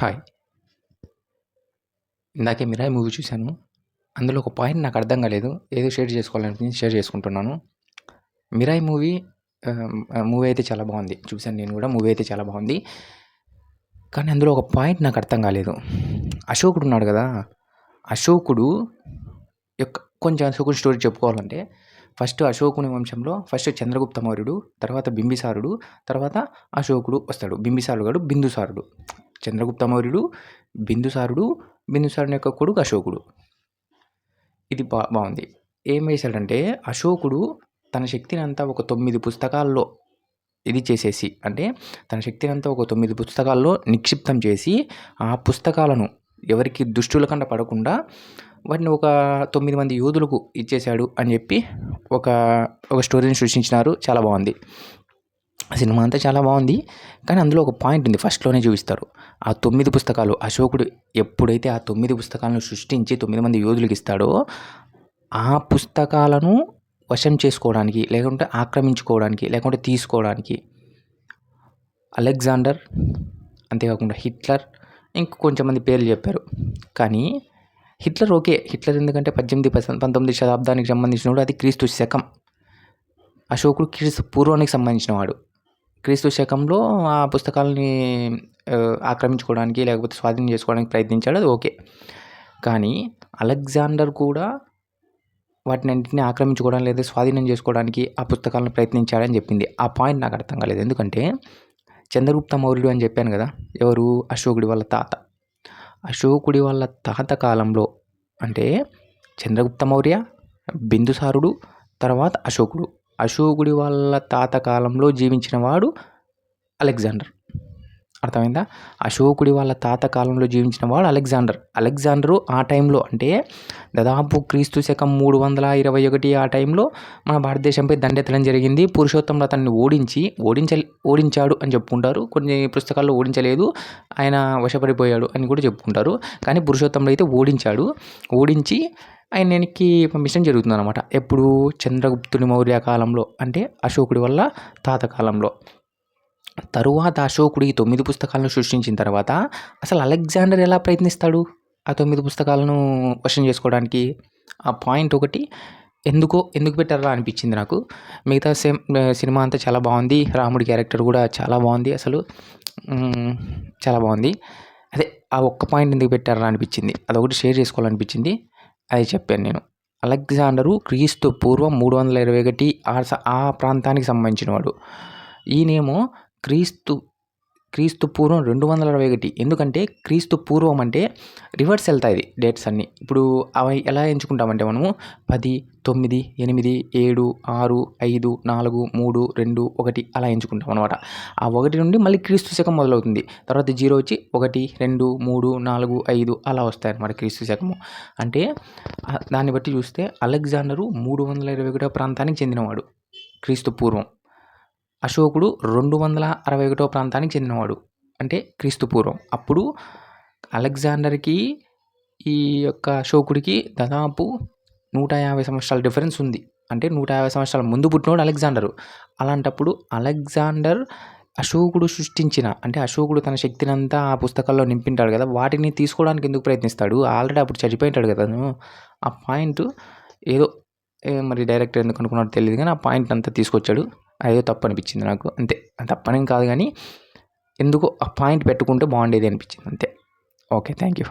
Hi. ఇందాకే 'Mirai' movie చూశాను. అందులో ఒక పాయింట్ నాకు అర్థం కాలేదు. ఏదో షేర్ చేసుకోవాలనిపించి షేర్ చేసుకుంటున్నాను. 'మిరాయి' మూవీ అయితే చాలా బాగుంది. చూశాను నేను కూడా. మూవీ అయితే చాలా బాగుంది. కానీ అందులో ఒక పాయింట్ నాకు అర్థం కాలేదు. అశోకుడు ఉన్నాడు కదా, అశోకుడు కొంచెం అశోకుడి స్టోరీ చెప్పుకోవాలంటే ఫస్ట్ అశోకుని వంశంలో చంద్రగుప్త మౌర్యుడు, తర్వాత బింబిసారుడు, తర్వాత అశోకుడు వస్తాడు. బింబిసారుడు కాదు, బిందుసారుడు. చంద్రగుప్త మౌర్యుడు, బిందుసారుని యొక్క కొడుకు అశోకుడు. ఇది బాగుంది. ఏం వేశాడంటే అశోకుడు తన శక్తిని అంతా ఒక 9 పుస్తకాల్లో ఇది చేసేసి, అంటే తన శక్తిని అంతా ఒక 9 పుస్తకాల్లో నిక్షిప్తం చేసి, ఆ పుస్తకాలను ఎవరికి దుష్టుల కంట పడకుండా వాటిని ఒక 9 మంది యోధులకు ఇచ్చేశాడు అని చెప్పి ఒక స్టోరీని సృష్టించినారు. చాలా బాగుంది. సినిమా అంతా చాలా బాగుంది. కానీ అందులో ఒక పాయింట్ ఉంది. ఫస్ట్లోనే చూపిస్తారు. ఆ 9 పుస్తకాలు అశోకుడు ఎప్పుడైతే ఆ 9 పుస్తకాలను సృష్టించి 9 మంది యోధులకు ఇస్తాడో, ఆ పుస్తకాలను వశం చేసుకోవడానికి, లేకుంటే ఆక్రమించుకోవడానికి, లేకుంటే తీసుకోవడానికి అలెగ్జాండర్, అంతేకాకుండా హిట్లర్, ఇంక కొంచెం మంది పేర్లు చెప్పారు. కానీ హిట్లర్ ఓకే. హిట్లర్ ఎందుకంటే 19 శతాబ్దానికి సంబంధించినవాడు. అది క్రీస్తు శకం. అశోకుడు క్రీస్తు పూర్వానికి సంబంధించిన వాడు. క్రీస్తు శకంలో ఆ పుస్తకాలని ఆక్రమించుకోవడానికి లేకపోతే స్వాధీనం చేసుకోవడానికి ప్రయత్నించాడు. అది ఓకే. కానీ అలెగ్జాండర్ కూడా వాటిని ఆక్రమించుకోవడం లేదా స్వాధీనం చేసుకోవడానికి ఆ పుస్తకాలను ప్రయత్నించాడని చెప్పింది. ఆ పాయింట్ నాకు అర్థం కాలేదు. ఎందుకంటే చంద్రగుప్త మౌర్యుడు అని చెప్పాను కదా, ఎవరు? అశోకుడి వాళ్ళ తాత. అశోకుడి వాళ్ళ తాత కాలంలో, అంటే చంద్రగుప్త మౌర్య, బిందుసారుడు, తర్వాత అశోకుడు. అశోకుడి వాళ్ళ తాత కాలంలో జీవించిన వాడు అలెగ్జాండర్. అర్థమైందా? అశోకుడి వాళ్ళ తాత కాలంలో జీవించిన వాడు అలెగ్జాండరు ఆ టైంలో, అంటే దాదాపు క్రీస్తు శకం 321 ఆ టైంలో మన భారతదేశంపై దండెత్తడం జరిగింది. పురుషోత్తంలో అతన్ని ఓడించాడు అని చెప్పుకుంటారు. కొన్ని పుస్తకాల్లో ఓడించలేదు, ఆయన వశపడిపోయాడు అని కూడా చెప్పుకుంటారు. కానీ పురుషోత్తంలో అయితే ఓడించి ఆయన వెనక్కి పంపించడం జరుగుతుంది అనమాట. ఎప్పుడు? చంద్రగుప్తుని మౌర్య కాలంలో, అంటే అశోకుడి వల్ల తాత కాలంలో. తరువాత అశోకుడు ఈ 9 పుస్తకాలను సృష్టించిన తర్వాత అసలు అలెగ్జాండర్ ఎలా ప్రయత్నిస్తాడు ఆ 9 పుస్తకాలను వశం చేసుకోవడానికి? ఆ పాయింట్ ఒకటి ఎందుకు పెట్టారా అనిపించింది నాకు. మిగతా సినిమా అంతా చాలా బాగుంది. రాముడి క్యారెక్టర్ కూడా చాలా బాగుంది. అసలు చాలా బాగుంది. అదే ఆ ఒక్క పాయింట్ ఎందుకు పెట్టారా అనిపించింది. అదొకటి షేర్ చేసుకోవాలనిపించింది. అది చెప్పాను నేను. అలెగ్జాండరు క్రీస్తు పూర్వం 321 ఆ ప్రాంతానికి సంబంధించిన వాడు. ఈయనేమో క్రీస్తు పూర్వం 221. ఎందుకంటే క్రీస్తు పూర్వం అంటే రివర్స్ వెళ్తాయి డేట్స్ అన్నీ. ఇప్పుడు అవి ఎలా ఎంచుకుంటామంటే మనము 10, 9, 8, 7, 6, 5, 4, 3, 2, 1 అలా ఎంచుకుంటాం అనమాట. ఆ 1 నుండి మళ్ళీ క్రీస్తు శకం మొదలవుతుంది. తర్వాత 0 వచ్చి 1, 2, 3, 4, 5 అలా వస్తాయి అన్నమాట క్రీస్తు శకము. అంటే దాన్ని బట్టి చూస్తే అలెగ్జాండరు 321 ప్రాంతానికి చెందినవాడు క్రీస్తు పూర్వం. అశోకుడు 261 ప్రాంతానికి చెందినవాడు, అంటే క్రీస్తు పూర్వం. అప్పుడు అలెగ్జాండర్కి ఈ యొక్క అశోకుడికి దాదాపు 150 సంవత్సరాల డిఫరెన్స్ ఉంది. అంటే 150 సంవత్సరాల ముందు పుట్టినోడు అలెగ్జాండరు. అలాంటప్పుడు అలెగ్జాండర్ అశోకుడు తన శక్తిని అంతా ఆ పుస్తకాల్లో నింపింటాడు కదా, వాటిని తీసుకోవడానికి ఎందుకు ప్రయత్నిస్తాడు? ఆల్రెడీ అప్పుడు చనిపోయింటాడు కదా. ఆ పాయింట్ ఏదో మరి డైరెక్టర్ ఎందుకు అనుకున్నాడో తెలియదు, కానీ ఆ పాయింట్ అంతా తీసుకొచ్చాడు. అదేదో తప్పు అనిపించింది నాకు. అంతే. తప్పనేం కాదు, కానీ ఎందుకో ఆ పాయింట్ పెట్టుకుంటే బాగుండేది అనిపించింది అంతే. Okay, thank you.